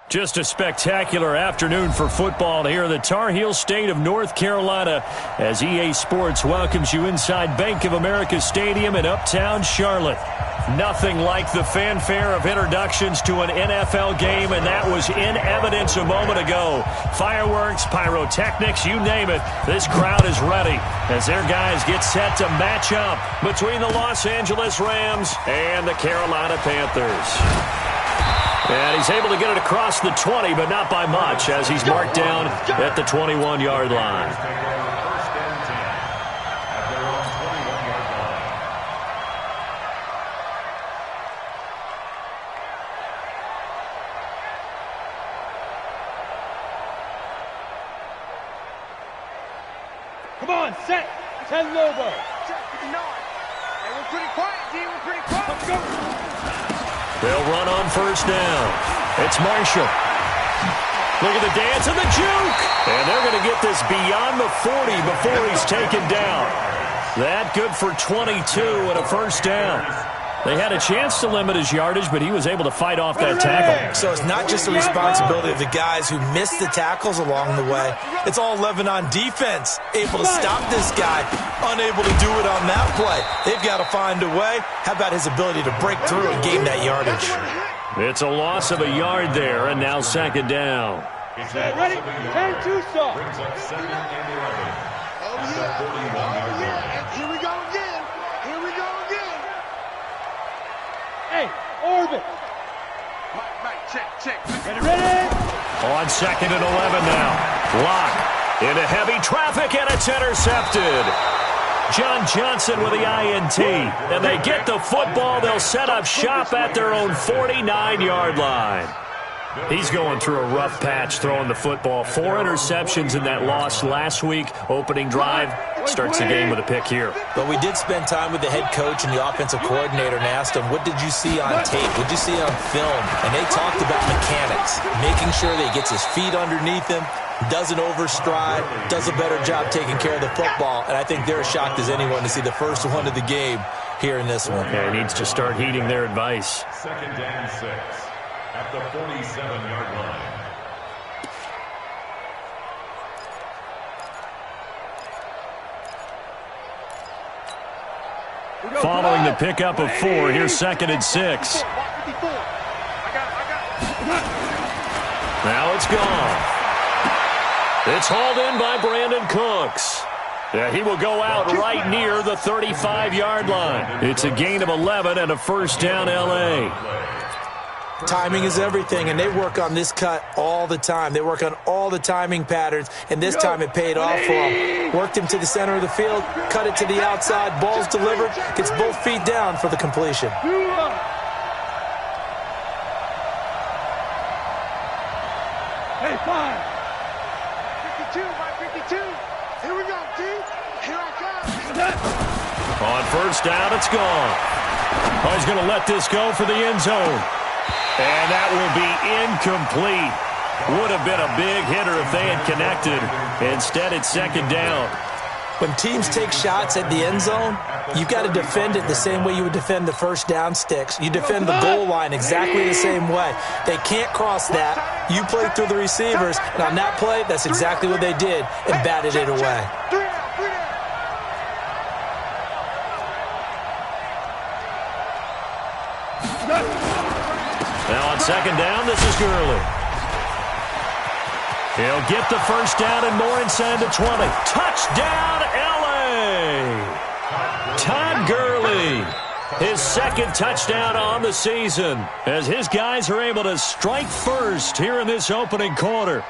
Just a spectacular afternoon for football here in the Tar Heel state of North Carolina as EA Sports welcomes you inside Bank of America Stadium in Uptown Charlotte. Nothing like the fanfare of introductions to an NFL game, and that was in evidence a moment ago. Fireworks, pyrotechnics, you name it. This crowd is ready as their guys get set to match up between the Los Angeles Rams and the Carolina Panthers. And he's able to get it across the 20, but not by much, as he's marked down at the 21-yard line. Come on, set. 10 Lobo. Check 9. Hey, we're pretty quiet, D. We're pretty quiet. Let's go. They'll run on first down. It's Marshall. Look at the dance and the juke. And they're going to get this beyond the 40 before he's taken down. That good for 22 and a first down. They had a chance to limit his yardage, but he was able to fight off that tackle. So it's not just the responsibility of the guys who missed the tackles along the way. It's all 11 on defense. Able to stop this guy, unable to do it on that play. They've got to find a way. How about his ability to break through and gain that yardage? It's a loss of a yard there, and now second down. Ready? 10-2 stop. Here we go again. Here we go again. Hey, orbit. Mike, check. Ready? On second and 11 now. Lock into heavy traffic, and it's intercepted. John Johnson with the INT. And they get the football. They'll set up shop at their own 49-yard line. He's going through a rough patch throwing the football. 4 interceptions in that loss last week. Opening drive starts the game with a pick here. But we did spend time with the head coach and the offensive coordinator and asked him, what did you see on tape? What did you see on film? And they talked about mechanics, making sure that he gets his feet underneath him, doesn't overstride, does a better job taking care of the football. And I think they're as shocked as anyone to see the first one of the game here in this one. Yeah, he needs to start heeding their advice. Second down 6 at the 47-yard line. Following the pickup of 4, here's second and 6. Now it's gone. It's hauled in by Brandon Cooks. Yeah, he will go out right near the 35-yard line. It's a gain of 11 and a first down L.A. Timing is everything, and they work on this cut all the time. They work on all the timing patterns, and this time it paid off for him. Worked him to the center of the field, cut it to the outside, ball's delivered, gets both feet down for the completion. Hey, 5. 52, Mike, 52. Here we go, D. Here I come. On first down, it's gone. Oh, he's going to let this go for the end zone. And that will be incomplete. Would have been a big hitter if they had connected. Instead, it's second down. When teams take shots at the end zone, you've got to defend it the same way you would defend the first down sticks. You defend the goal line exactly the same way. They can't cross that. You play through the receivers, and on that play, that's exactly what they did and batted it away. Now on second down, this is Gurley. He'll get the first down and more inside the 20. Touchdown, L.A. Todd Gurley, his second touchdown on the season, as his guys are able to strike first here in this opening quarter.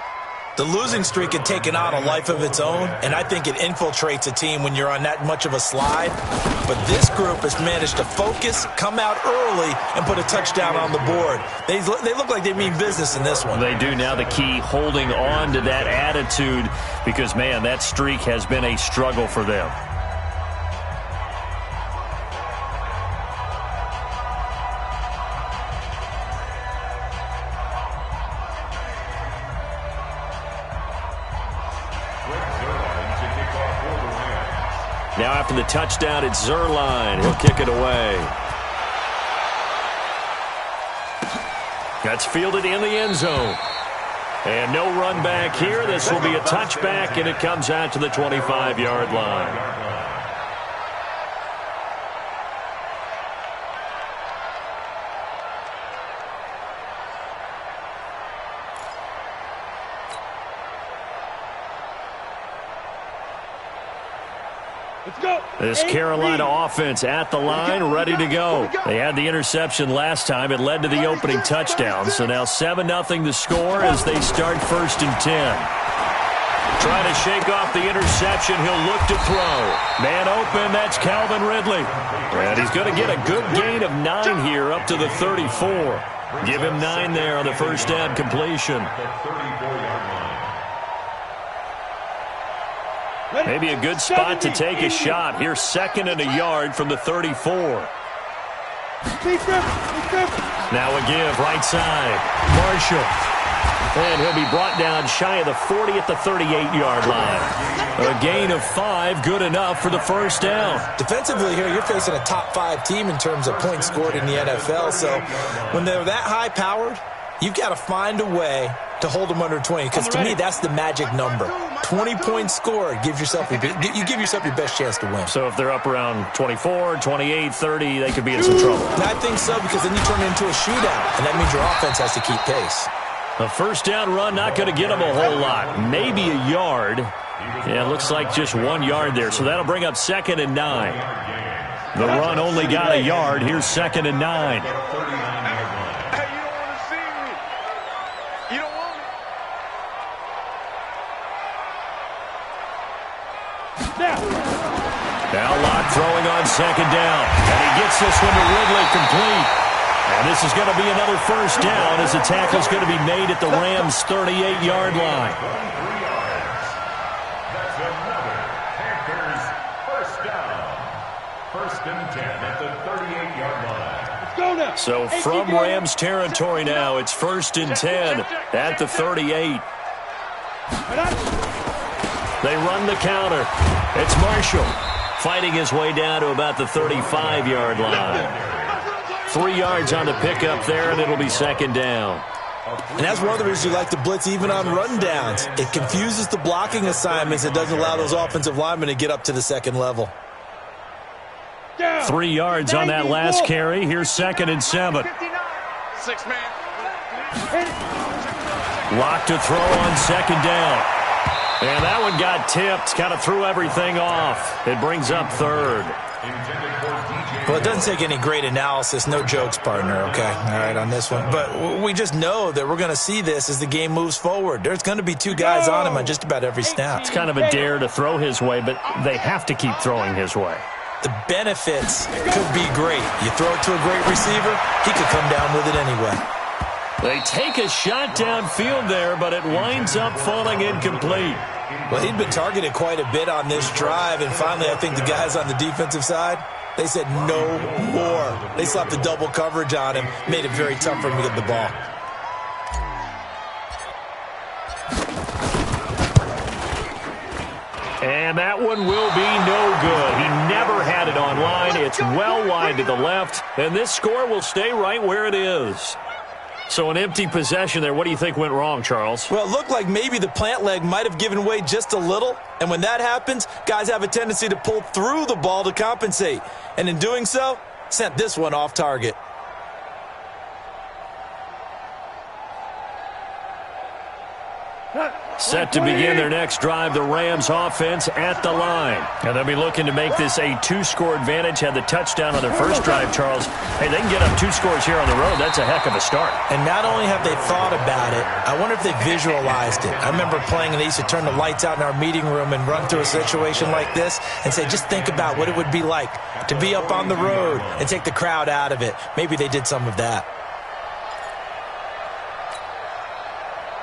The losing streak had taken on a life of its own, and I think it infiltrates a team when you're on that much of a slide. But this group has managed to focus, come out early, and put a touchdown on the board. They look like they mean business in this one. They do. Now the key, holding on to that attitude, because, man, that streak has been a struggle for them. Now after the touchdown, it's Zerline. He'll kick it away. That's fielded in the end zone. And no run back here. This will be a touchback, and it comes out to the 25-yard line. This Carolina offense at the line, ready to go. They had the interception last time. It led to the opening touchdown. So now 7-0 the score as they start 1st and 10. Trying to shake off the interception. He'll look to throw. Man open, that's Calvin Ridley. And he's going to get a good gain of 9 here up to the 34. Give him 9 there on the first down completion. Maybe a good spot to take a shot. Here's 2nd and a yard from the 34. Now a give, right side. Marshall. And he'll be brought down shy of the 40 at the 38-yard line. A gain of 5, good enough for the first down. Defensively here, you're facing a top 5 team in terms of points scored in the NFL. So when they're that high-powered, you've got to find a way to hold them under 20, because to me, that's the magic number. 20 points scored, you give yourself your best chance to win. So if they're up around 24, 28, 30, they could be in some trouble. I think so, because then you turn it into a shootout, and that means your offense has to keep pace. A first down run, not going to get them a whole lot. Maybe a yard. Yeah, it looks like just 1 yard there, so that'll bring up 2nd and 9. The run only got a yard. Here's 2nd and 9. Now Locke throwing on 2nd down. And he gets this one to Ridley complete. And this is going to be another first down as the tackle's going to be made at the Rams' 38-yard line. That's another Panthers first down. 1st and 10 at the 38-yard line. Let's go now. So from Rams territory now, it's 1st and 10 at the 38. They run the counter. It's Marshall fighting his way down to about the 35-yard line. 3 yards on the pickup there, and it'll be 2nd down. And that's one of the reasons you like to blitz even on rundowns. It confuses the blocking assignments. It doesn't allow those offensive linemen to get up to the 2nd level. 3 yards on that last carry. Here's 2nd and 7. 6-man. Lock to throw on 2nd down. And that one got tipped, kind of threw everything off. It brings up 3rd. Well, it doesn't take any great analysis. No jokes, partner, okay? All right, on this one. But we just know that we're going to see this as the game moves forward. There's going to be 2 guys on him on just about every snap. It's kind of a dare to throw his way, but they have to keep throwing his way. The benefits could be great. You throw it to a great receiver, he could come down with it anyway. They take a shot downfield there, but it winds up falling incomplete. Well, he'd been targeted quite a bit on this drive, and finally I think the guys on the defensive side, they said no more. They slapped the double coverage on him, made it very tough for him to get the ball. And that one will be no good. He never had it on line. It's well wide to the left, and this score will stay right where it is. So an empty possession there. What do you think went wrong, Charles? Well, it looked like maybe the plant leg might have given way just a little. And when that happens, guys have a tendency to pull through the ball to compensate. And in doing so, sent this one off target. Set to begin their next drive, the Rams offense at the line. And they'll be looking to make this a 2-score advantage. Had the touchdown on their first drive, Charles. Hey, they can get up 2 scores here on the road. That's a heck of a start. And not only have they thought about it, I wonder if they visualized it. I remember playing, and they used to turn the lights out in our meeting room and run through a situation like this and say, just think about what it would be like to be up on the road and take the crowd out of it. Maybe they did some of that.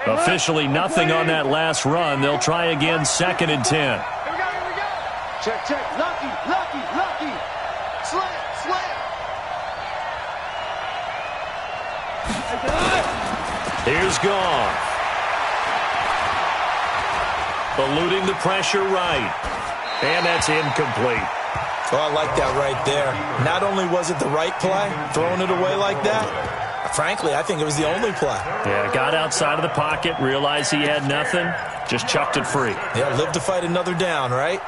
Officially nothing on that last run. They'll try again, 2nd and 10. Here we go. Check. Lucky. Slam. Here's Goff. Eluding the pressure right. And that's incomplete. Oh, I like that right there. Not only was it the right play, throwing it away like that, Frankly, I think it was the only play. Yeah, got outside of the pocket, realized he had nothing, just chucked it free. Yeah, live to fight another down, right?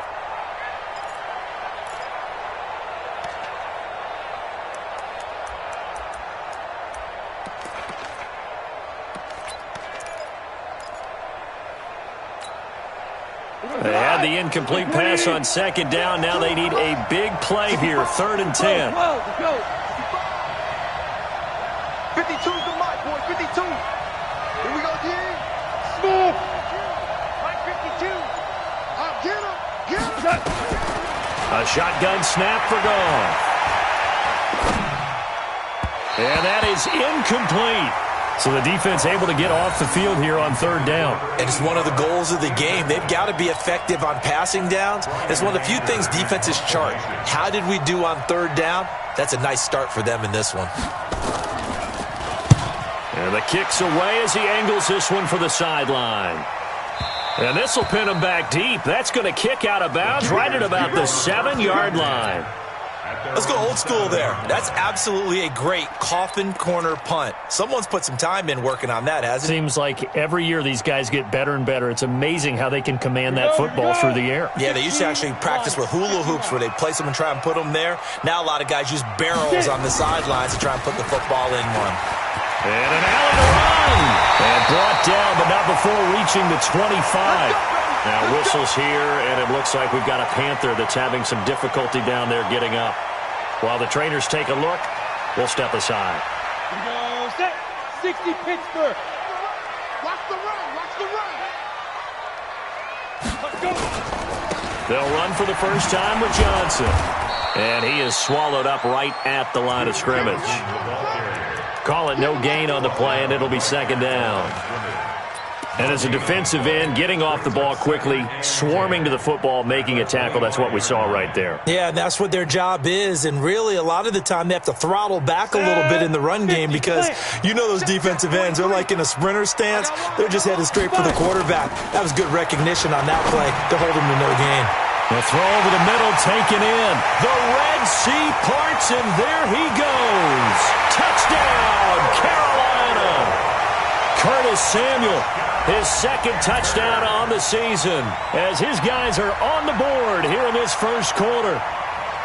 They had the incomplete pass on second down. Now they need a big play here, 3rd and 10. 52's the mic, boy. 52. Here we go, D. Smooth. Mike 52. Get him. Get him. A shotgun snap for Goff. And that is incomplete. So the defense able to get off the field here on 3rd down. And it's one of the goals of the game. They've got to be effective on passing downs. It's one of the few things defenses chart. How did we do on 3rd down? That's a nice start for them in this one. And the kick's away as he angles this one for the sideline. And this will pin him back deep. That's going to kick out of bounds right at about the 7-yard line. Let's go old school there. That's absolutely a great coffin corner punt. Someone's put some time in working on that, hasn't it? Seems like every year these guys get better and better. It's amazing how they can command that football through the air. Yeah, they used to actually practice with hula hoops where they place them and try and put them there. Now a lot of guys use barrels on the sidelines to try and put the football in one. And an alley to run. And brought down, but not before reaching the 25. Now whistles here, and it looks like we've got a Panther that's having some difficulty down there getting up. While the trainers take a look, we'll step aside. Here we go. Set. 60 Pittsburgh. Watch the run. Watch the run. Let's go. They'll run for the first time with Johnson. And he is swallowed up right at the line of scrimmage. Call it no gain on the play, and it'll be 2nd down. And as a defensive end, getting off the ball quickly, swarming to the football, making a tackle, that's what we saw right there. Yeah, that's what their job is, and really a lot of the time they have to throttle back a little bit in the run game because you know those defensive ends, they're like in a sprinter stance. They're just headed straight for the quarterback. That was good recognition on that play to hold him to no gain. The throw over the middle, taken in. The Red Sea parts, and there he goes. Touchdown, Carolina. Curtis Samuel, his 2nd touchdown on the season, as his guys are on the board here in this first quarter.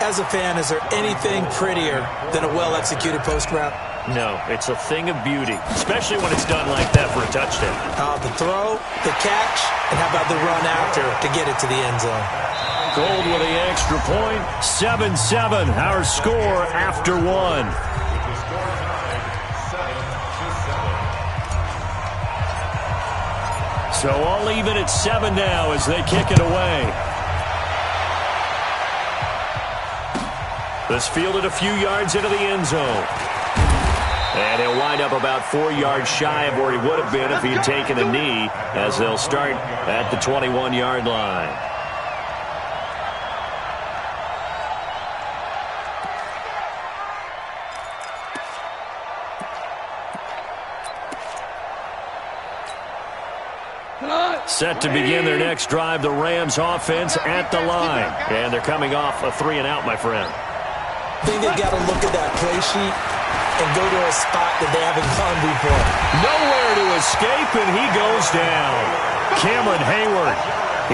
As a fan, is there anything prettier than a well-executed post route? No, it's a thing of beauty, especially when it's done like that for a touchdown. The throw, the catch, and how about the run after to get it to the end zone? Gold with the extra point. 7-7, our score after 1. So all even at 7 now as they kick it away. This fielded a few yards into the end zone. And he'll wind up about 4 yards shy of where he would have been if he had taken a knee, as they'll start at the 21-yard line. Set to begin their next drive, the Rams offense at the line. And they're coming off a 3-and-out, my friend. I think they've got to look at that play sheet and go to a spot that they haven't gone before. Nowhere to escape, and he goes down. Cameron Hayward,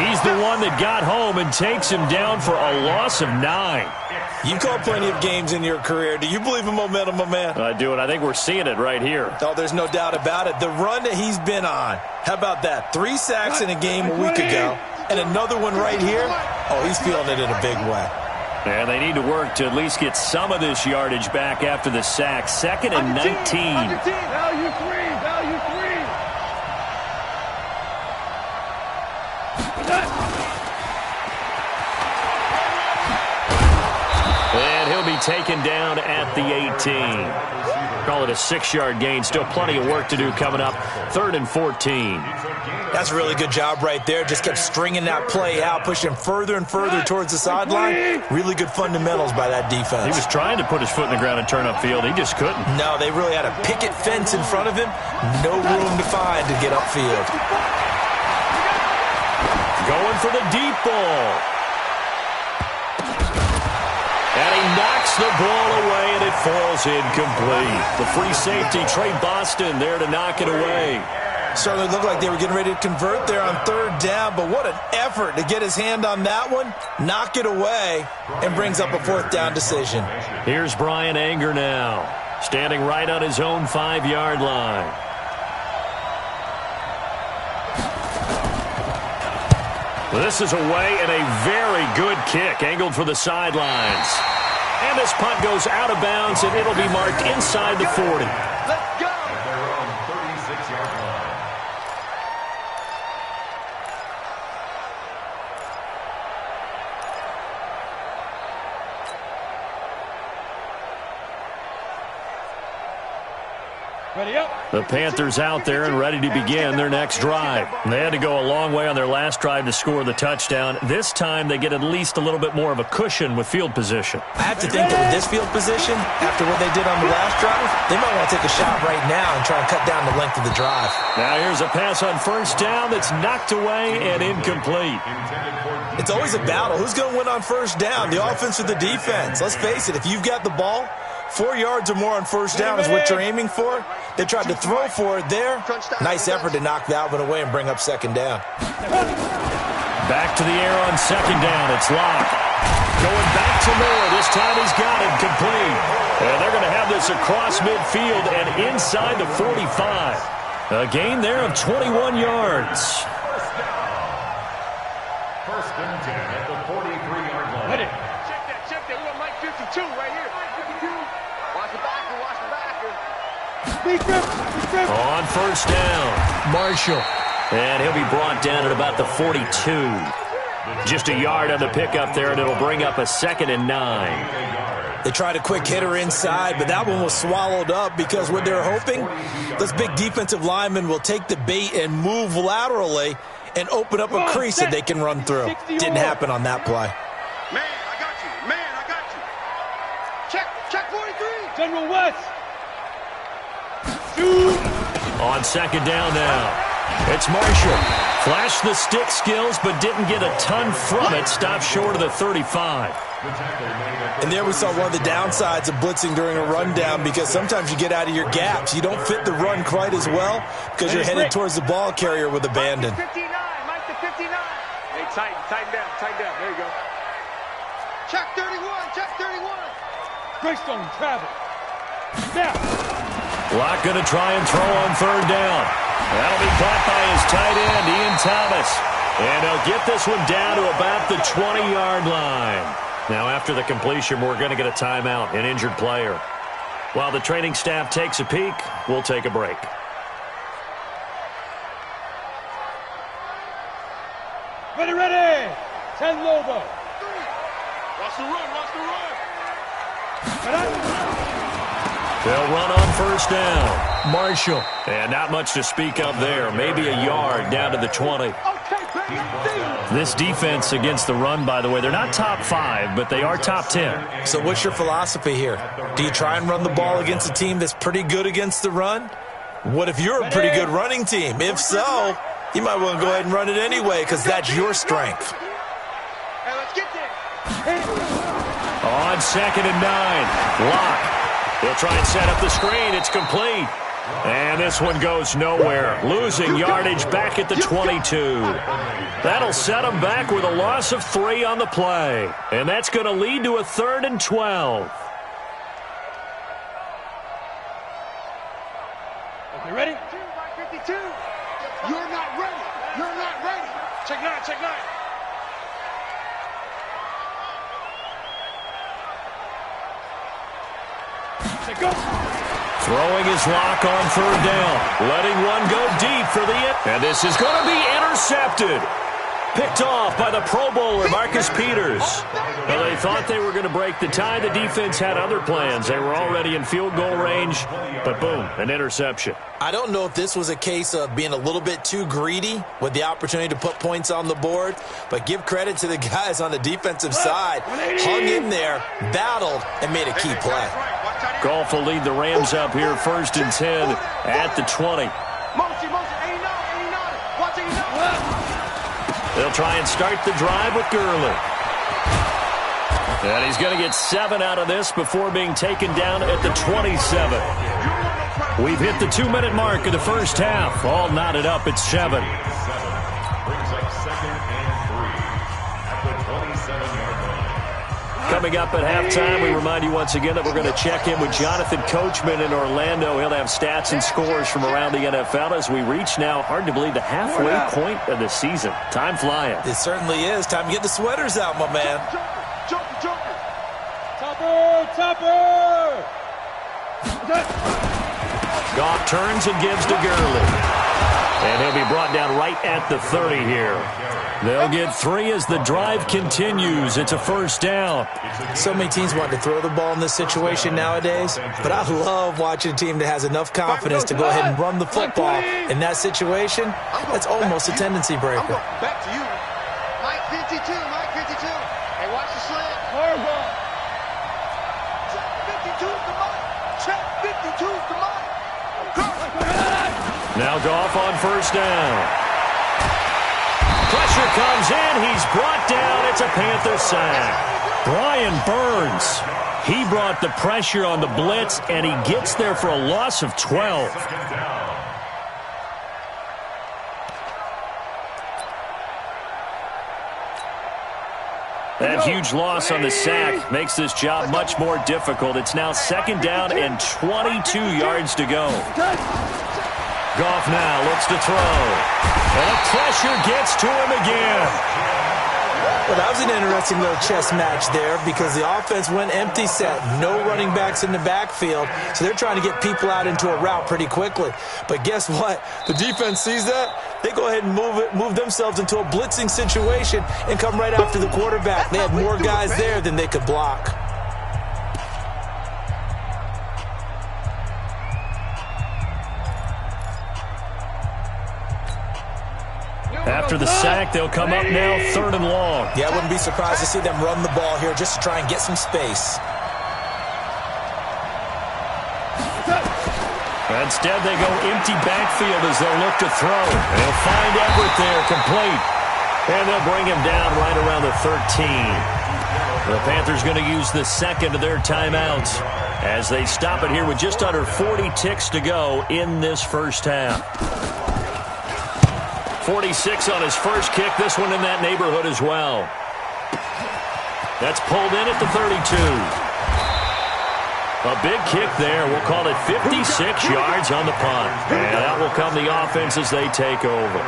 he's the one that got home and takes him down for a loss of 9. You've called plenty of games in your career. Do you believe in momentum, my man? I do, and I think we're seeing it right here. Oh, there's no doubt about it. The run that he's been on, how about that? 3 sacks in a game a week ago, and another one right here. Oh, he's feeling it in a big way. And they need to work to at least get some of this yardage back after the sack. 2nd and 19. Value 3. Value 3. And he'll be taken down at the 18. Call it a 6-yard gain. Still plenty of work to do coming up. 3rd and 14. That's a really good job right there. Just kept stringing that play out, pushing further and further towards the sideline. Really good fundamentals by that defense. He was trying to put his foot in the ground and turn upfield. He just couldn't. No, they really had a picket fence in front of him. No room to find to get upfield. Going for the deep ball. And he knocks the ball away, and it falls incomplete. The free safety, Trey Boston, there to knock it away. Certainly looked like they were getting ready to convert there on third down, but what an effort to get his hand on that one, knock it away, and brings up a fourth down decision. Here's Brian Anger now, standing right on his own 5-yard line. This is away and a very good kick, angled for the sidelines. And this punt goes out of bounds, and it'll be marked inside the 40. Let's go. At their own 36-yard line. Ready up. The Panthers out there and ready to begin their next drive. They had to go a long way on their last drive to score the touchdown. This time they get at least a little bit more of a cushion with field position. I have to think that with this field position, after what they did on the last drive, they might want to take a shot right now and try and cut down the length of the drive. Now here's a pass on first down that's knocked away and incomplete. It's always a battle. Who's going to win on first down, the offense or the defense? Let's face it, if you've got the ball, 4 yards or more on first down is what you're aiming for. They tried to throw for it there. Nice effort to knock that one away and bring up second down. Back to the air on second down. It's Locke. Going back to Moore. This time he's got it complete. And they're going to have this across midfield and inside the 45. A gain there of 21 yards. First and 10 at the 43-yard line. Ready. Check that. We got Mike 52 right here. 52. Watch the backer. Watch the backer. Speak up. On first down, Marshall. And he'll be brought down at about the 42. Just a yard on the pickup there, and it'll bring up a 2nd and 9. They tried a quick hitter inside, but that one was swallowed up because what they're hoping, those big defensive linemen will take the bait and move laterally and open up a crease that they can run through. Didn't happen on that play. Man, I got you. Man, I got you. Check 43. General West. On second down now, it's Marshall. Flashed the stick skills, but didn't get a ton from it. Stopped short of the 35. And there we saw one of the downsides of blitzing during a rundown because sometimes you get out of your gaps. You don't fit the run quite as well because you're headed towards the ball carrier with abandon. Mike the 59. Hey, tighten down. There you go. Check 31. Greystone travel. Now. Locke going to try and throw on third down. That'll be caught by his tight end, Ian Thomas. And he'll get this one down to about the 20-yard line. Now, after the completion, we're going to get a timeout, an injured player. While the training staff takes a peek, we'll take a break. Ready. 10 Lobo. Watch the run. They'll run on first down. Marshall. And not much to speak of there. Maybe a yard down to the 20. This defense against the run, by the way, they're not top 5, but they are top 10. So what's your philosophy here? Do you try and run the ball against a team that's pretty good against the run? What if you're a pretty good running team? If so, you might want to go ahead and run it anyway because that's your strength. Hey, let's get there. On 2nd and 9, Locke. He'll try and set up the screen. It's complete. And this one goes nowhere. Losing yardage back at the 22. That'll set them back with a loss of 3 on the play. And that's going to lead to a 3rd and 12. Okay, ready? 52. You're not ready. Check 9. Go. Throwing his Locke on third down. Letting one go deep for the end. And this is going to be intercepted. Picked off by the Pro Bowler, Marcus Peters. Well, they thought they were going to break the tie. The defense had other plans. They were already in field goal range. But boom, an interception. I don't know if this was a case of being a little bit too greedy with the opportunity to put points on the board, but give credit to the guys on the defensive side. Hung in there, battled, and made a key play. Goff will lead the Rams up here, 1st and 10 at the 20. Motion, 89. Watch 89. They'll try and start the drive with Gurley. And he's going to get 7 out of this before being taken down at the 27. We've hit the 2-minute mark of the first half. All knotted up at 7. Brings up 2nd and 3 at the 27-yard line. Coming up at halftime, we remind you once again that we're going to check in with Jonathan Coachman in Orlando. He'll have stats and scores from around the NFL as we reach now, hard to believe, the halfway point of the season. Time flying. It certainly is. Time to get the sweaters out, my man. Topper! Goff turns and gives to Gurley. And he'll be brought down right at the 30 here. They'll get 3 as the drive continues. It's a first down. So many teams want to throw the ball in this situation nowadays, but I love watching a team that has enough confidence to go ahead and run the football. In that situation, that's almost a tendency breaker. Back to you. Mike 52. Hey, watch the slant. Check 52 to Mike. Check 52 to Mike. Now Goff on first down. Pressure comes in. He's brought down. It's a Panther sack. Brian Burns. He brought the pressure on the blitz, and he gets there for a loss of 12. That huge loss on the sack makes this job much more difficult. It's now 2nd down and 22 yards to go. Goff now looks to throw. And the pressure gets to him again. Well, that was an interesting little chess match there because the offense went empty set. No running backs in the backfield, so they're trying to get people out into a route pretty quickly. But guess what? The defense sees that. They go ahead and move themselves into a blitzing situation and come right after the quarterback. They had more guys there than they could block. After the sack, they'll come up now 3rd and long. Yeah, I wouldn't be surprised to see them run the ball here just to try and get some space. Instead, they go empty backfield as they'll look to throw. And he'll find Everett there, complete. And they'll bring him down right around the 13. The Panthers going to use the 2nd of their timeouts as they stop it here with just under 40 ticks to go in this first half. 46 on his first kick. This one in that neighborhood as well. That's pulled in at the 32. A big kick there. We'll call it 56 yards on the punt. And that will come the offense as they take over.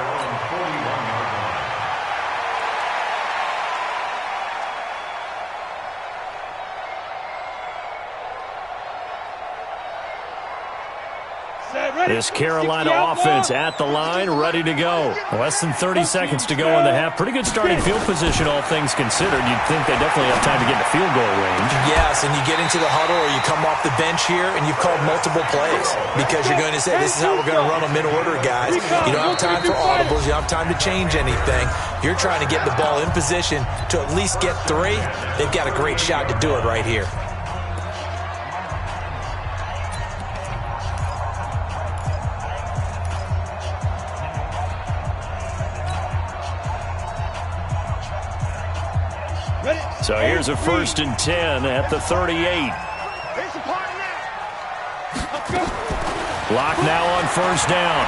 This Carolina offense at the line, ready to go. Less than 30 seconds to go in the half. Pretty good starting field position, all things considered. You'd think they definitely have time to get in the field goal range. Yes, and you get into the huddle or you come off the bench here and you've called multiple plays because you're going to say, this is how we're going to run them in order, guys. You don't have time for audibles. You don't have time to change anything. You're trying to get the ball in position to at least get 3. They've got a great shot to do it right here. So here's a 1st and 10 at the 38. Lock now on first down.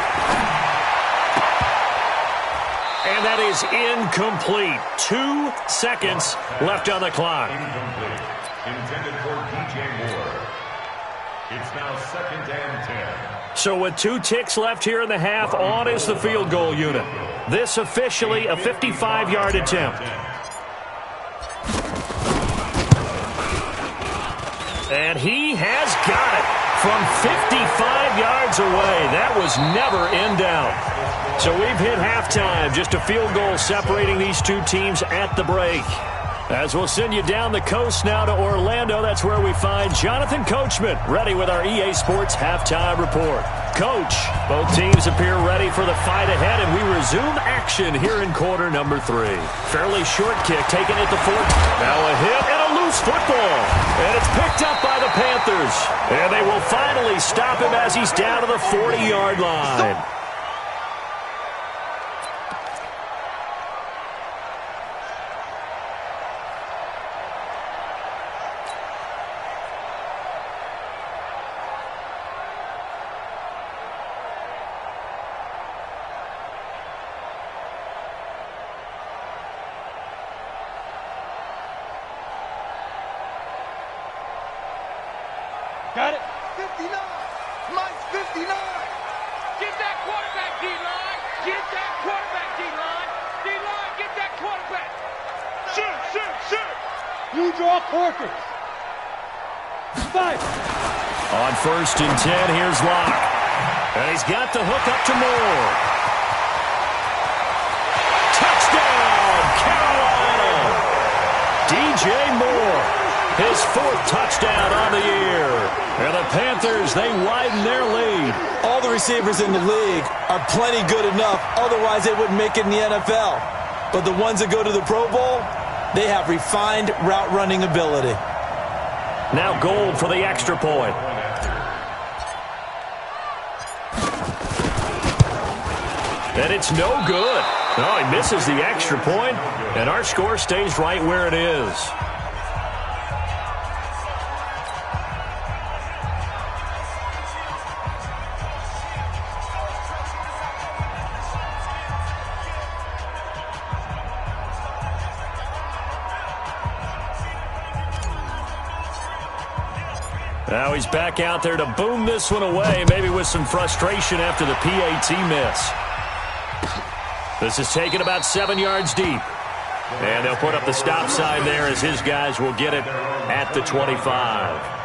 And that is incomplete. 2 seconds left on the clock. Incomplete. Intended for DJ Moore. It's now 2nd and 10. So with 2 ticks left here in the half, on is the field goal unit. This officially a 55-yard attempt. And he has got it from 55 yards away. That was never in doubt. So we've hit halftime. Just a field goal separating these two teams at the break. As we'll send you down the coast now to Orlando, that's where we find Jonathan Coachman, ready with our EA Sports Halftime Report. Coach, both teams appear ready for the fight ahead, and we resume action here in quarter number 3. Fairly short kick taken at the 4. Now a hit and a loose football. And it's picked up by the Panthers. And they will finally stop him as he's down to the 40-yard line. Got it. 59. Mike's 59. Get that quarterback, D-line. Get that quarterback, D-line. D-line, get that quarterback. Shoot. You draw quarters. 5. On 1st and 10, here's Locke. And he's got the hook up to Moore. Touchdown, Carolina! DJ Moore, his 4th touchdown on the year. And the Panthers, they widen their lead. All the receivers in the league are plenty good enough. Otherwise, they wouldn't make it in the NFL. But the ones that go to the Pro Bowl, they have refined route running ability. Now Gold for the extra point. And it's no good. No, he misses the extra point, and our score stays right where it is. Now he's back out there to boom this one away, maybe with some frustration after the PAT miss. This is taken about 7 yards deep. And they'll put up the stop sign there as his guys will get it at the 25.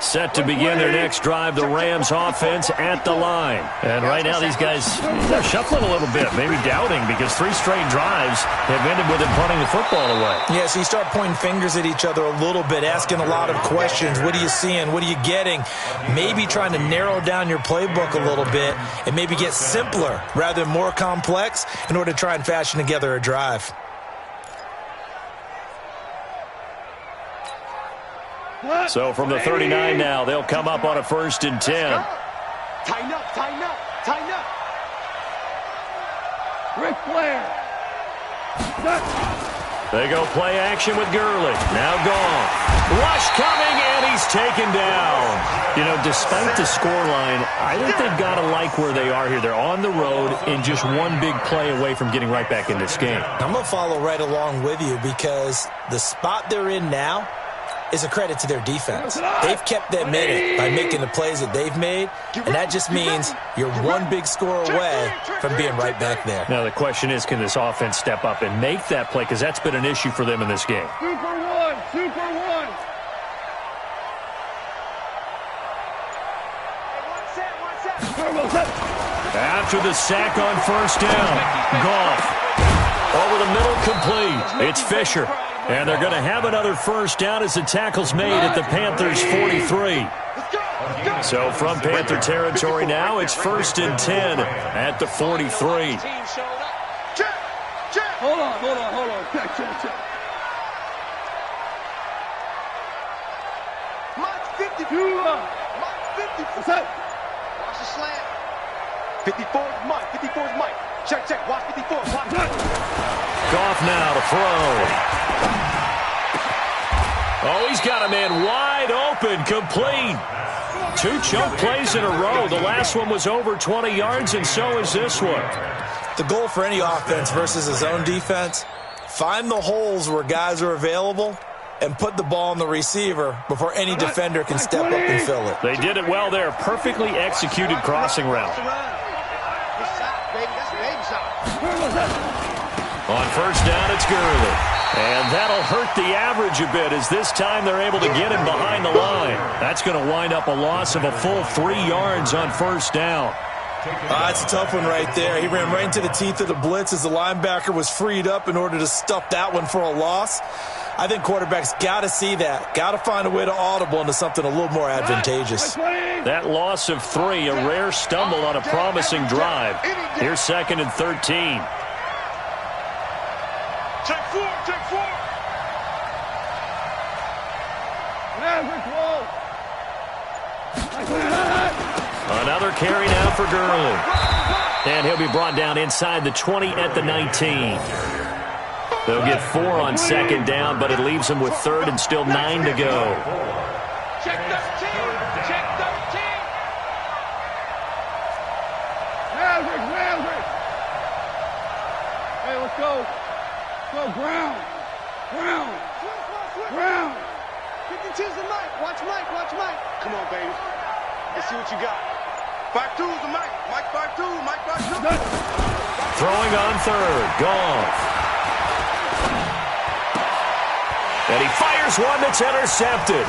Set to begin their next drive, the Rams offense at the line. And right now these guys, they're shuffling a little bit, maybe doubting, because 3 straight drives have ended with them punting the football away. Yeah, so you start pointing fingers at each other a little bit, asking a lot of questions. What are you seeing? What are you getting? Maybe trying to narrow down your playbook a little bit and maybe get simpler rather than more complex in order to try and fashion together a drive. So from the 39 now, they'll come up on a 1st and 10. Tighten up. Ric Flair. They go play action with Gurley. Now gone. Rush coming, and he's taken down. You know, despite the scoreline, I think they've got to like where they are here. They're on the road and just one big play away from getting right back in this game. I'm going to follow right along with you because the spot they're in now is a credit to their defense. They've kept them in it by making the plays that they've made, and that just means you're one big score away from being right back there. Now the question is, can this offense step up and make that play? Because that's been an issue for them in this game. Super one. After the sack on 1st down, Goff over the middle, complete. It's Fisher. And they're going to have another 1st down as the tackle's made at the Panthers' 43. So from Panther territory now, it's 1st and 10 at the 43. Hold on. Check. Mike's 50. Mike's 50. What's up? Watch the slant. 54 is Mike. Check. Watch 54. Watch. Goff now to throw. Oh, he's got a man wide open, complete. 2 chunk plays in a row. The last one was over 20 yards, and so is this one. The goal for any offense versus his own defense, find the holes where guys are available and put the ball on the receiver before any defender can step up and fill it. They did it well there. Perfectly executed crossing route. On 1st down, it's Gurley. And that'll hurt the average a bit as this time they're able to get him behind the line. That's going to wind up a loss of a full 3 yards on 1st down. That's a tough one right there. He ran right into the teeth of the blitz as the linebacker was freed up in order to stuff that one for a loss. I think quarterbacks got to see that. Got to find a way to audible into something a little more advantageous. That loss of 3, a rare stumble on a promising drive. Here's 2nd and 13. Check 4. Another carry now for Gurley. And he'll be brought down inside the 20 at the 19. They'll get 4 on 2nd down, but it leaves them with 3rd and still 9 to go. Check 13. Hey, let's go. Go ground. Ground. Ground. 52's the Mike. Watch Mike. Watch Mike. Come on, baby. Let's see what you got. 5-2's the Mike. Mike 5-2. Mike 5-2. Throwing on third. Goff. And he fires one that's intercepted.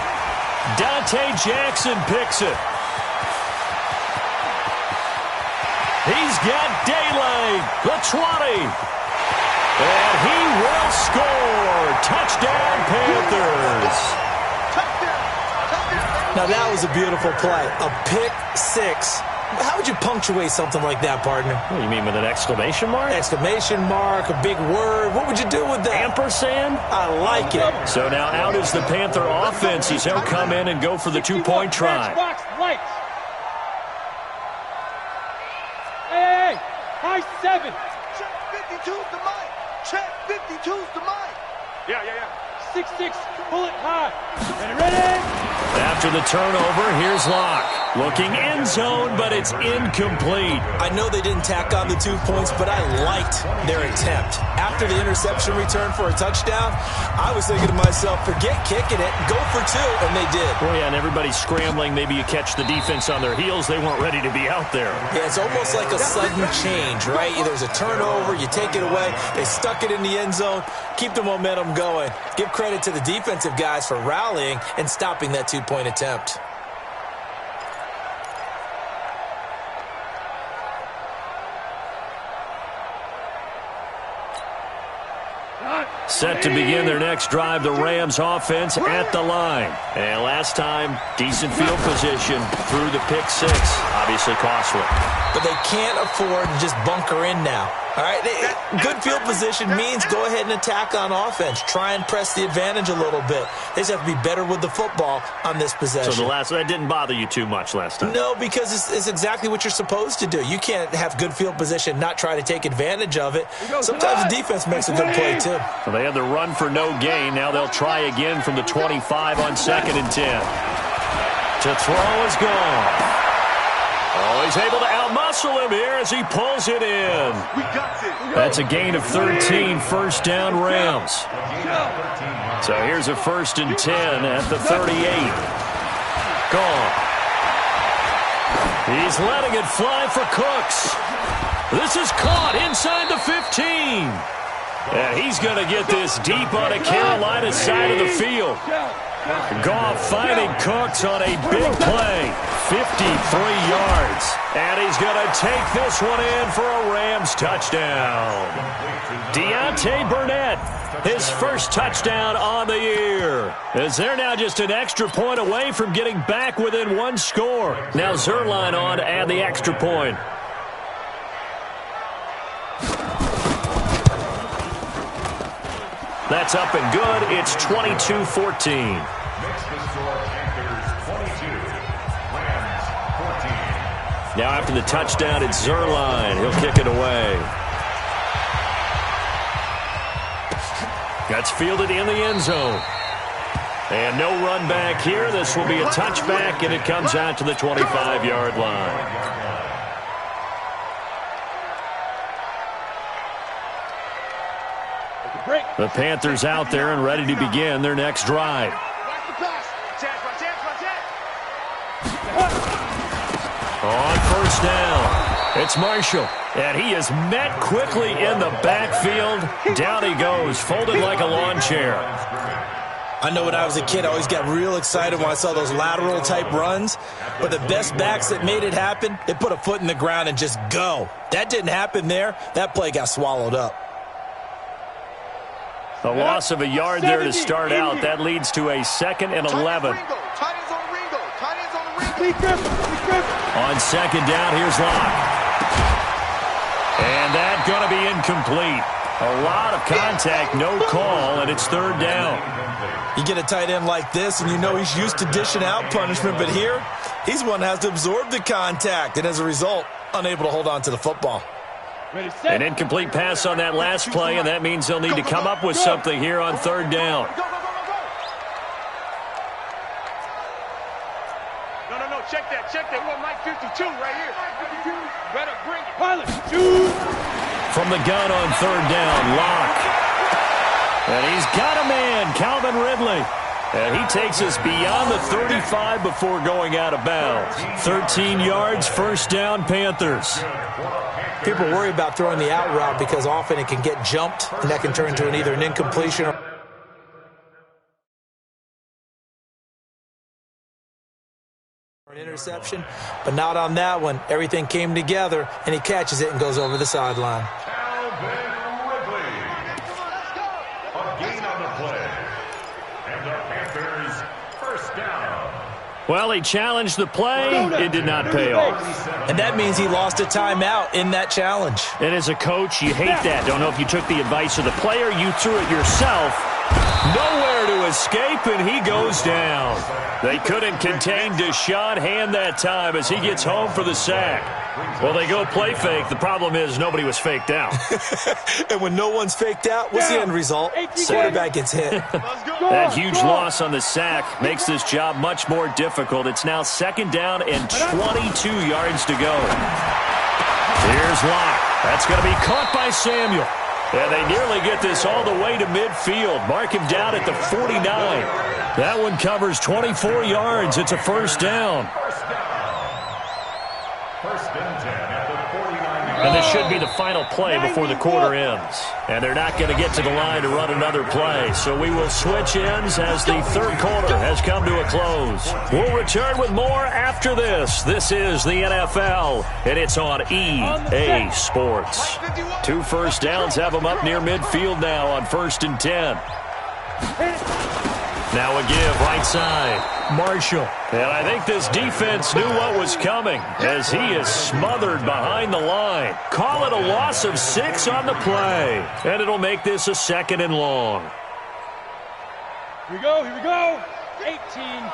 Dante Jackson picks it. He's got daylight. The 20. And he will score. Touchdown, Panthers. Now, that was a beautiful play. A pick six. How would you punctuate something like that, partner? What do you mean, with an exclamation mark? Exclamation mark, a big word. What would you do with that? Ampersand? I like it. So now out is the Panther offense as he'll come in and go for the two-point try. Box, lights. Hey, high 7. Check 52's the Mike. Check 52's the Mike. Yeah. 6-6, pull it high. And ready? After the turnover, here's Locke. Looking end zone, but it's incomplete. I know they didn't tack on the 2 points, but I liked their attempt. After the interception return for a touchdown, I was thinking to myself, forget kicking it, go for 2, and they did. Well, yeah, and everybody's scrambling. Maybe you catch the defense on their heels. They weren't ready to be out there. Yeah, it's almost like a sudden change, right? There's a turnover, you take it away, they stuck it in the end zone, keep the momentum going. Give credit to the defensive guys for rallying and stopping that 2-point attempt. Set to begin their next drive, the Rams offense at the line. And last time, decent field position through the pick six. Obviously costly. But they can't afford to just bunker in now. All right, good field position means go ahead and attack on offense. Try and press the advantage a little bit. They just have to be better with the football on this possession. So that didn't bother you too much last time? No, because it's exactly what you're supposed to do. You can't have good field position, not try to take advantage of it. Sometimes the defense makes a good play, too. Well, they had the run for no gain. Now they'll try again from the 25 on 2nd and 10. To throw is gone. Oh, he's able to outmuscle him here as he pulls it in. That's a gain of 13, first down Rams. So here's a 1st and 10 at the 38. Gone. He's letting it fly for Cooks. This is caught inside the 15. And he's going to get this deep on the Carolina side of the field. Goff finding Cooks on a big play. 53 yards. And he's going to take this one in for a Rams touchdown. Deontay Burnett, his first touchdown on the year. As they're now just an extra point away from getting back within one score. Now Zerline on to add the extra point. That's up and good. It's 22-14. Now after the touchdown, it's Zerline. He'll kick it away. That's fielded in the end zone. And no run back here. This will be a touchback, and it comes out to the 25-yard line. The Panthers out there and ready to begin their next drive. On first down, it's Marshall. And he is met quickly in the backfield. Down he goes, folded like a lawn chair. I know when I was a kid, I always got real excited when I saw those lateral-type runs. But the best backs that made it happen, they put a foot in the ground and just go. That didn't happen there. That play got swallowed up. A loss of a yard there to start out. That leads to a 2nd and 11. On 2nd down, here's Locke. And that's going to be incomplete. A lot of contact, no call, and it's 3rd down. You get a tight end like this, and you know he's used to dishing out punishment, but here, he's one that has to absorb the contact, and as a result, unable to hold on to the football. An incomplete pass on that last play, and that means they'll need to come up with something here on 3rd down. No, check that. What Mike 52 right here. Better bring it. Pilot, shoot. From the gun on 3rd down, Locke. And he's got a man, Calvin Ridley. And he takes us beyond the 35 before going out of bounds. 13 yards, first down, Panthers. People worry about throwing the out route because often it can get jumped, and that can turn into either an incompletion or an interception. But not on that one. Everything came together, and he catches it and goes over the sideline. Well, he challenged the play. It did not pay off. And that means he lost a timeout in that challenge. And as a coach, you hate that. Don't know if you took the advice of the player. You threw it yourself. Nowhere to escape, and he goes down. They couldn't contain Deshaun Hand that time as he gets home for the sack. Well, they go play fake. The problem is nobody was faked out. And when no one's faked out, what's the end result? Quarterback gets hit. That huge loss on the sack makes this job much more difficult. It's now second down and 22 yards to go. Here's Locke. That's going to be caught by Samuel. And they nearly get this all the way to midfield. Mark him down at the 49. That one covers 24 yards. It's a first down. First and 10 at the 49. And this should be the final play before the quarter ends. And they're not going to get to the line to run another play. So we will switch ends as the third quarter has come to a close. We'll return with more after this. This is the NFL, and it's on EA Sports. 2 first downs have them up near midfield now on 1st and 10. Now a give right side. Marshall. And I think this defense knew what was coming as he is smothered behind the line. Call it a loss of 6 on the play. And it'll make this a 2nd and long. Here we go, here we go. 18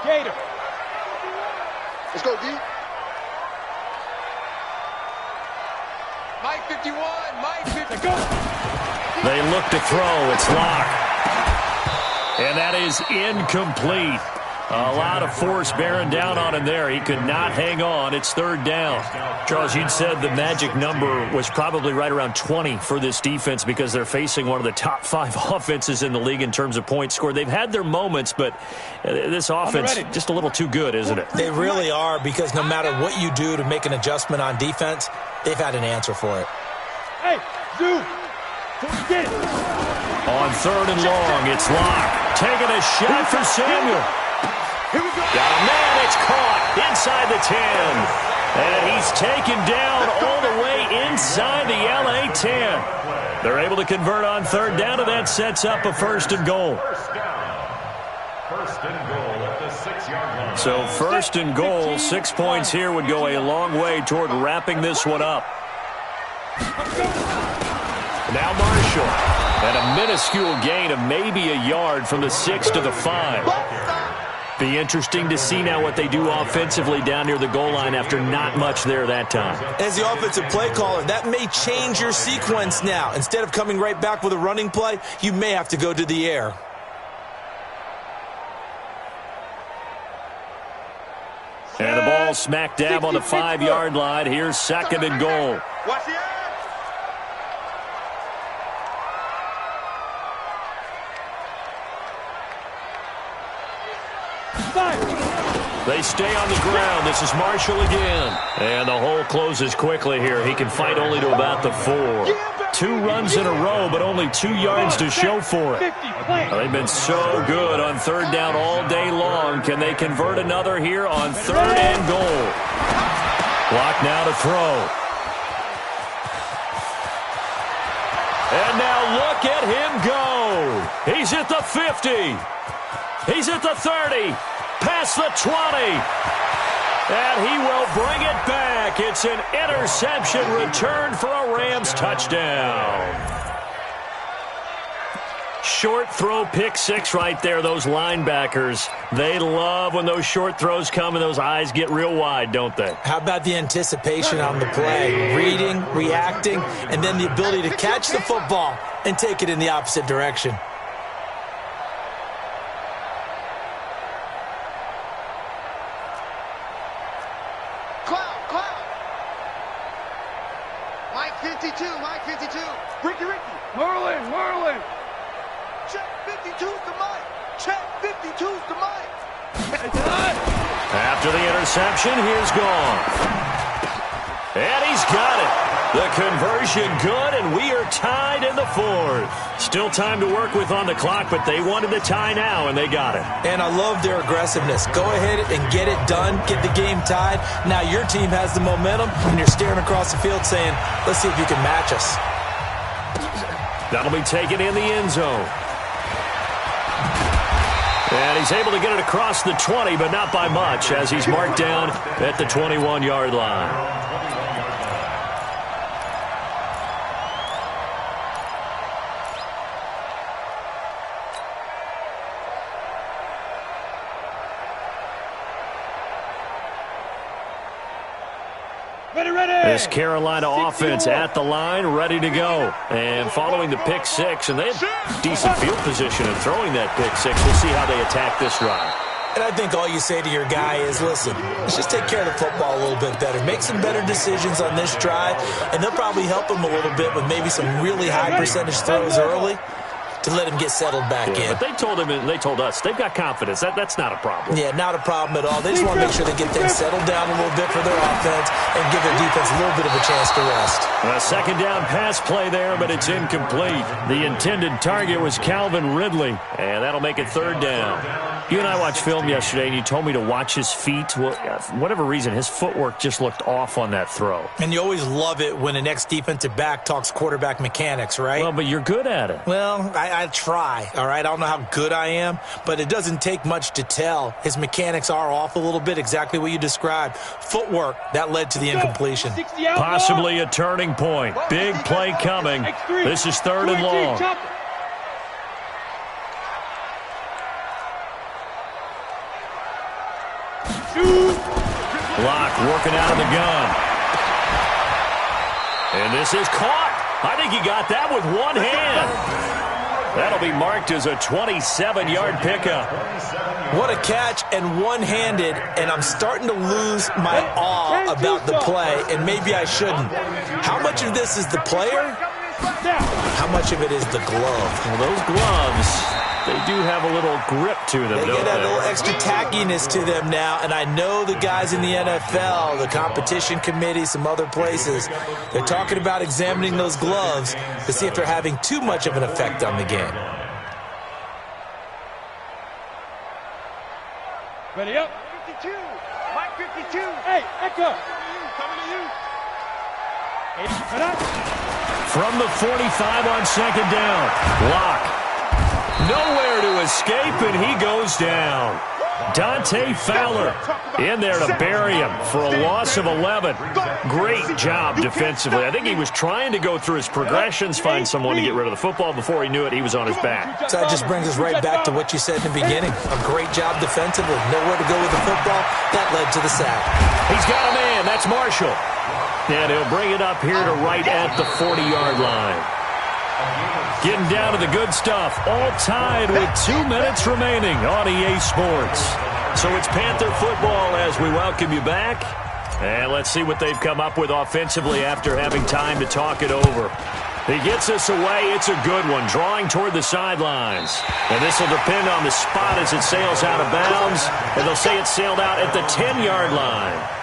Gator. Let's go, D. Mike 51, Mike 50. Go. They look to throw. It's Locke. And that is incomplete. A lot of force bearing down on him there. He could not hang on. It's 3rd down. Charles, you'd said the magic number was probably right around 20 for this defense because they're facing one of the top 5 offenses in the league in terms of points scored. They've had their moments, but this offense just a little too good, isn't it? They really are, because no matter what you do to make an adjustment on defense, they've had an answer for it. Hey, Zoo. Get it. On 3rd and long, it's Locke. Taking a shot for Samuel. Here we go. Got a man, it's caught inside the 10. And he's taken down all the way inside the LA 10. They're able to convert on 3rd down, and that sets up a 1st and goal. First and goal at the 6-yard line. So 1st and goal, 6 points here would go a long way toward wrapping this one up. Now Marshall. And a minuscule gain of maybe a yard from the 6 to the 5. Be interesting to see now what they do offensively down near the goal line after not much there that time. As the offensive play caller, that may change your sequence now. Instead of coming right back with a running play, you may have to go to the air. And the ball smack dab on the 5-yard line. Here's 2nd and goal. Watch the eye. They stay on the ground. This is Marshall again. And the hole closes quickly here. He can fight only to about the 4. 2 runs in a row, but only 2 yards to show for it. They've been so good on 3rd down all day long. Can they convert another here on 3rd and goal? Block now to throw. And now look at him go. He's at the 50. He's at the 30. Past the 20. And he will bring it back. It's an interception return for a Rams touchdown. Short throw, pick 6 right there. Those linebackers, they love when those short throws come and those eyes get real wide, don't they? How about the anticipation on the play? Reading, reacting, and then the ability to catch the football and take it in the opposite direction. Mike 52, Mike 52. Ricky. Merlin. Check 52's the mic. Check 52's the mic. After the interception, here's gone. And he's got it. The conversion good, and we are tied in the fourth. Still time to work with on the clock, but they wanted the tie now, and they got it. And I love their aggressiveness. Go ahead and get it done. Get the game tied. Now your team has the momentum, and you're staring across the field saying, let's see if you can match us. That'll be taken in the end zone. And he's able to get it across the 20, but not by much, as he's marked down at the 21-yard line. This Carolina offense at the line, ready to go. And following the pick six, and they had decent field position in throwing that pick six. We'll see how they attack this drive. And I think all you say to your guy is, listen, let's just take care of the football a little bit better. Make some better decisions on this drive, and they'll probably help him a little bit with maybe some really high percentage throws early to let him get settled back in. But they told him, and they told us, they've got confidence. That's not a problem. Yeah, not a problem at all. They just want to make sure they get things settled down a little bit for their offense and give their defense a little bit of a chance to rest. A second down pass play there, but it's incomplete. The intended target was Calvin Ridley, and that'll make it third down. You and I watched film yesterday, and you told me to watch his feet. Well, for whatever reason, his footwork just looked off on that throw. And you always love it when an ex-defensive back talks quarterback mechanics, right? Well, but you're good at it. Well, I try, all right? I don't know how good I am, but it doesn't take much to tell. His mechanics are off a little bit, exactly what you described. Footwork, that led to the incompletion. Possibly a turning point. Big play coming. This is third and long. Block working out of the gun. And this is caught. I think he got that with one hand. That'll be marked as a 27-yard pickup. What a catch, and one-handed, and I'm starting to lose my awe about the play, and maybe I shouldn't. How much of this is the player? How much of it is the glove? Well, those gloves, they do have a little grip to them, They don't get a they? little extra tackiness to them now, and I know the guys in the NFL, the competition committee, some other places, they're talking about examining those gloves to see if they're having too much of an effect on the game. Ready up. 52. Mike 52. Hey, Echo. Coming to you. From the 45 on second down. Block. Nowhere to escape, and he goes down. Dante Fowler in there to bury him for a loss of 11. Great job defensively. I think he was trying to go through his progressions, find someone to get rid of the football. Before he knew it, he was on his back. So that just brings us right back to what you said in the beginning. A great job defensively. Nowhere to go with the football. That led to the sack. He's got a man. That's Marshall. And he'll bring it up here to right at the 40-yard line. Getting down to the good stuff. All tied with 2 minutes remaining on EA Sports. So it's Panther football as we welcome you back. And let's see what they've come up with offensively after having time to talk it over. He gets us away. It's a good one. Drawing toward the sidelines. And this will depend on the spot as it sails out of bounds. And they'll say it sailed out at the 10-yard line.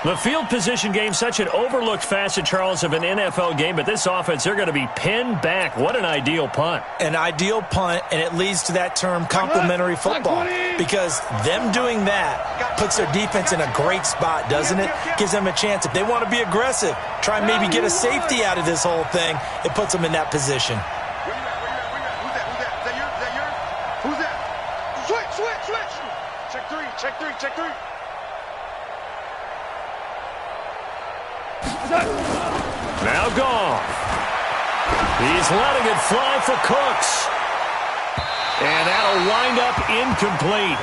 The field position game, such an overlooked facet, Charles, of an NFL game, but this offense, they're going to be pinned back. What an ideal punt. An ideal punt, and it leads to that term complementary football, because them doing that puts their defense in a great spot, doesn't it? Gives them a chance. If they want to be aggressive, try and maybe get a safety out of this whole thing, it puts them in that position. Who's that? Switch. Check three. Now gone. He's letting it fly for Cooks. And that'll wind up incomplete.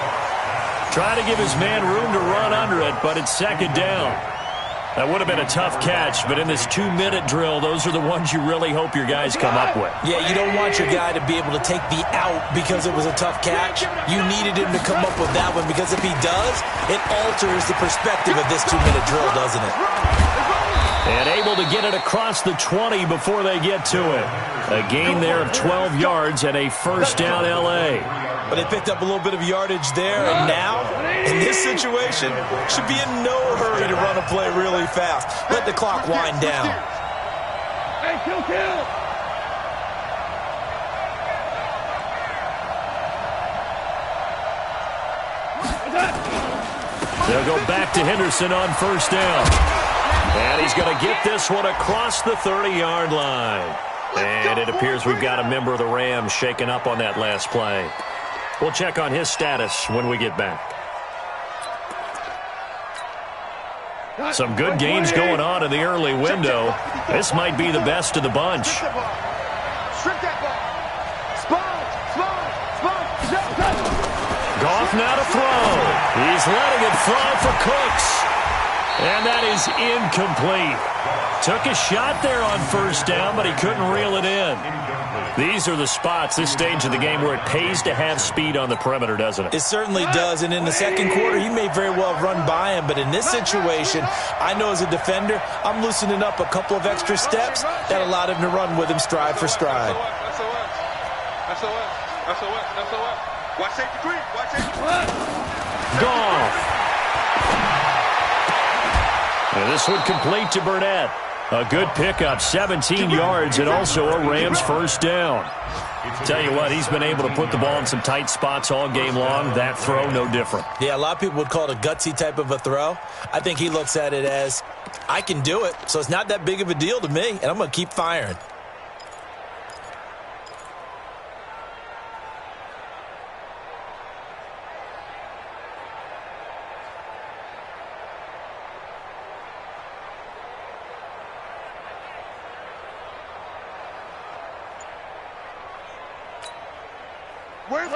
Try to give his man room to run under it, but it's second down. That would have been a tough catch, but in this 2-minute drill, those are the ones you really hope your guys come up with. Yeah, you don't want your guy to be able to take the out because it was a tough catch. You needed him to come up with that one, because if he does, it alters the perspective of this 2-minute drill, doesn't it? And able to get it across the 20 before they get to it. A gain there of 12 yards and a first down L.A. But they picked up a little bit of yardage there, and now, in this situation, should be in no hurry to run a play really fast. Let the clock wind down. Hey, kill! They'll go back to Henderson on first down. And he's going to get this one across the 30-yard line. And it appears we've got a member of the Rams shaken up on that last play. We'll check on his status when we get back. Some good gains going on in the early window. This might be the best of the bunch. Goff now to throw. He's letting it fly for Cooks. And that is incomplete. Took a shot there on first down, but he couldn't reel it in. These are the spots, this stage of the game, where it pays to have speed on the perimeter, doesn't it? It certainly does, and in the second quarter, he may very well have run by him, but in this situation, I know as a defender, I'm loosening up a couple of extra steps that allowed him to run with him stride for stride. Watch safety creep. Watch safety creep. Goff. And this one complete to Burnett. A good pickup, 17 yards, and also a Rams first down. Tell you what, he's been able to put the ball in some tight spots all game long. That throw, no different. Yeah, a lot of people would call it a gutsy type of a throw. I think he looks at it as, I can do it, so it's not that big of a deal to me, and I'm going to keep firing.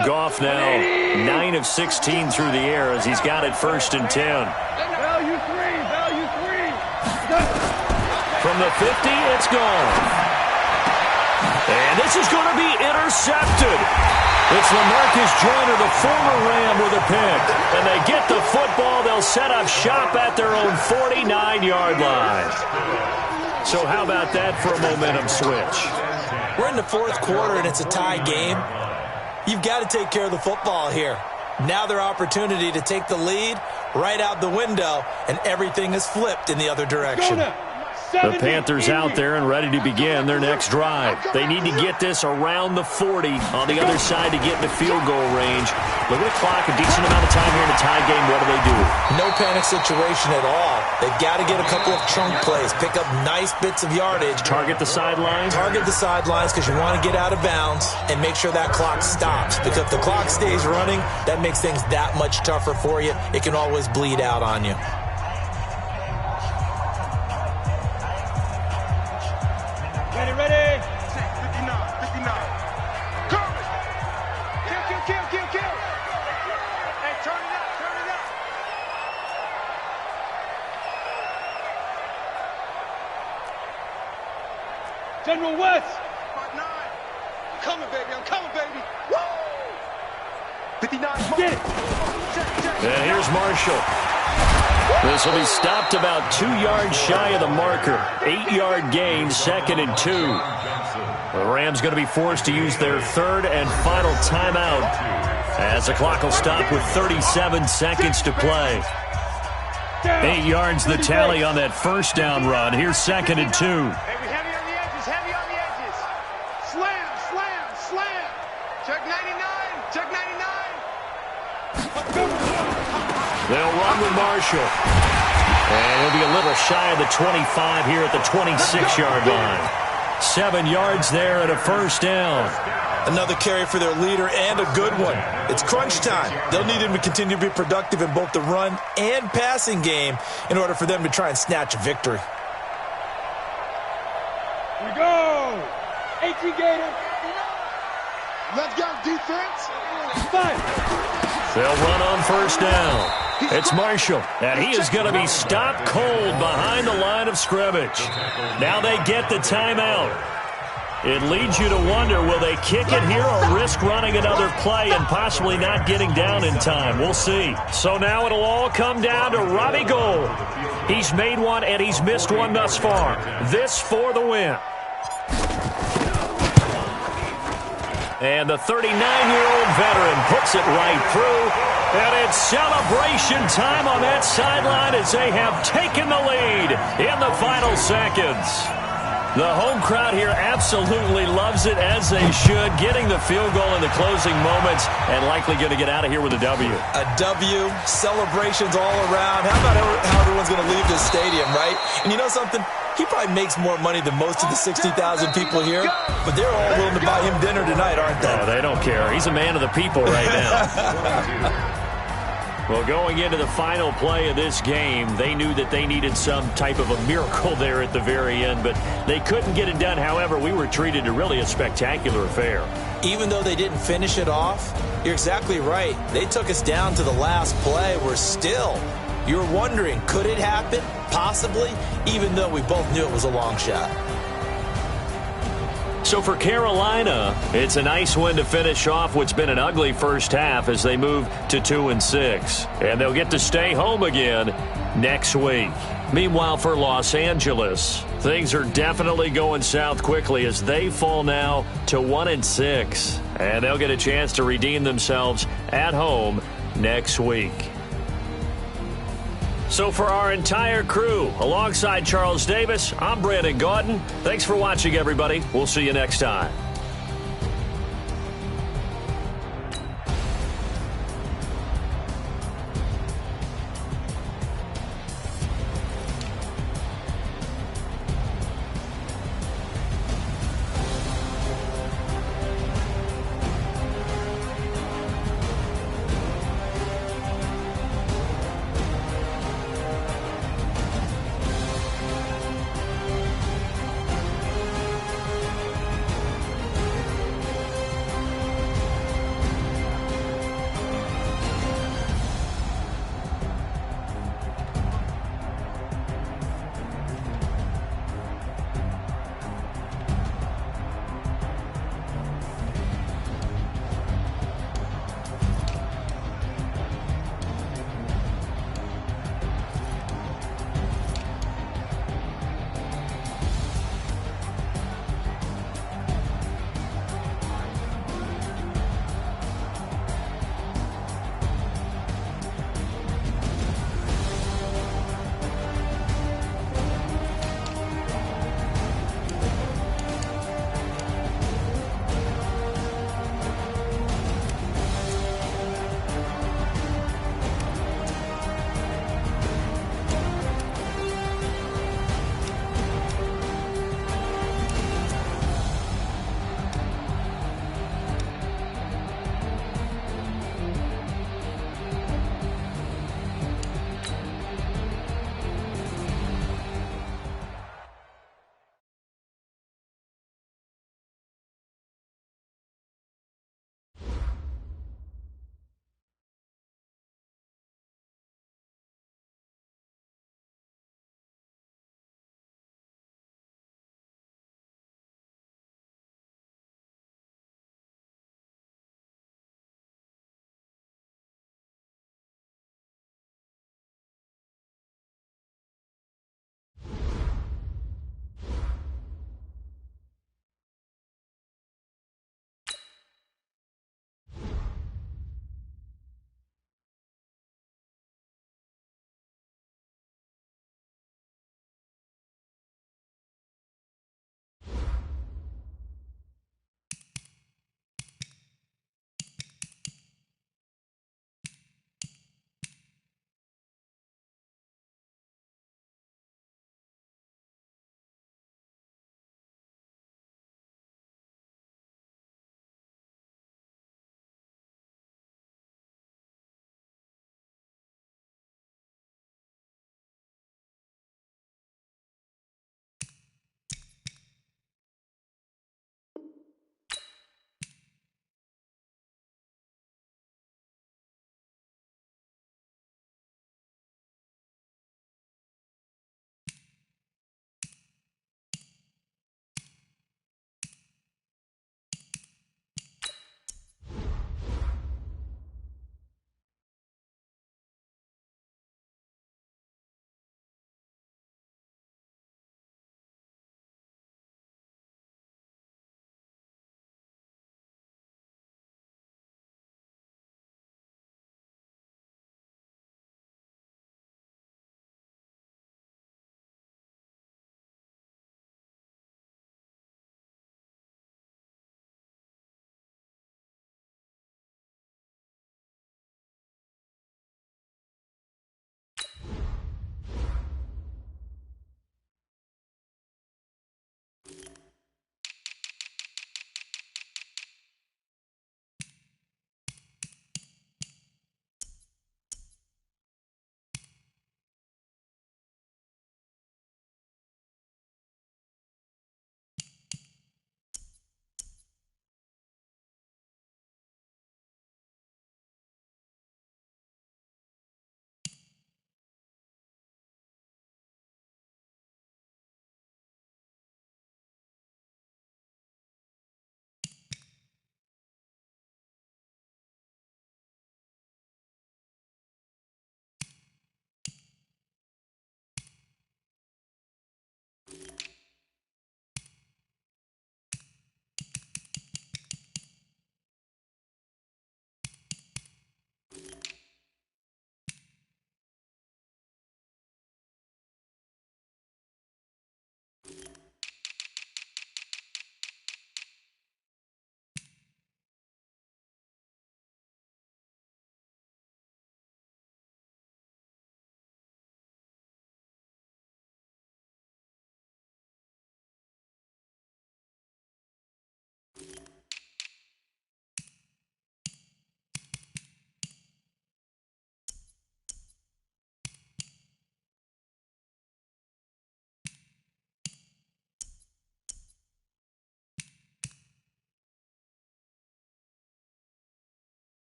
Goff now 9 of 16 through the air as he's got it first and 10. Value three. From the 50, it's gone. And this is going to be intercepted. It's LaMarcus Joyner, the former Ram, with a pick. And they get the football. They'll set up shop at their own 49-yard line. So how about that for a momentum switch? We're in the fourth quarter, and it's a tie game. You've got to take care of the football here. Now their opportunity to take the lead right out the window, and everything is flipped in the other direction. The Panthers out there and ready to begin their next drive. They need to get this around the 40 on the other side to get in the field goal range. Look at the clock, a decent amount of time here in the tie game. What do? No panic situation at all. They've got to get a couple of chunk plays, pick up nice bits of yardage. Target the sidelines? Target the sidelines because you want to get out of bounds and make sure that clock stops. Because if the clock stays running, that makes things that much tougher for you. It can always bleed out on you. Ready. 59. Come. Kill. Hey, turn it up. General West. Part 9. I'm coming, baby. Woo! 59. Get it. Check. And here's Marshall. This will be stopped about 2 yards shy of the marker. 8-yard gain, 2nd and 2. The Rams going to be forced to use their third and final timeout as the clock will stop with 37 seconds to play. 8 yards the tally on that first down run. Here's 2nd and 2. Heavy on the edges. Slam. Check 99. They'll run with Marshall. And he'll be a little shy of the 25 here at the 26-yard line. 7 yards there and a first down. Another carry for their leader and a good one. It's crunch time. They'll need him to continue to be productive in both the run and passing game in order for them to try and snatch a victory. Here we go. 18 Gator. Let's go, defense. 5. They'll run on first down. It's Marshall, and he is going to be stopped cold behind the line of scrimmage. Now they get the timeout. It leads you to wonder, will they kick it here or risk running another play and possibly not getting down in time? We'll see. So now it'll all come down to Robbie Gould. He's made one, and he's missed one thus far. This for the win. And the 39-year-old veteran puts it right through. And it's celebration time on that sideline as they have taken the lead in the final seconds. The home crowd here absolutely loves it, as they should, getting the field goal in the closing moments and likely going to get out of here with a W. A W, celebrations all around. How about how everyone's going to leave this stadium, right? And you know something? He probably makes more money than most of the 60,000 people here, but they're all willing to buy him dinner tonight, aren't they? Oh, they don't care. He's a man of the people right now. Well, going into the final play of this game, they knew that they needed some type of a miracle there at the very end, but they couldn't get it done. However, we were treated to really a spectacular affair. Even though they didn't finish it off, you're exactly right. They took us down to the last play. You're wondering, could it happen? Possibly, even though we both knew it was a long shot. So for Carolina, it's a nice win to finish off what's been an ugly first half as they move to 2-6. And they'll get to stay home again next week. Meanwhile, for Los Angeles, things are definitely going south quickly as they fall now to 1-6. And they'll get a chance to redeem themselves at home next week. So for our entire crew, alongside Charles Davis, I'm Brandon Gaudin. Thanks for watching, everybody. We'll see you next time.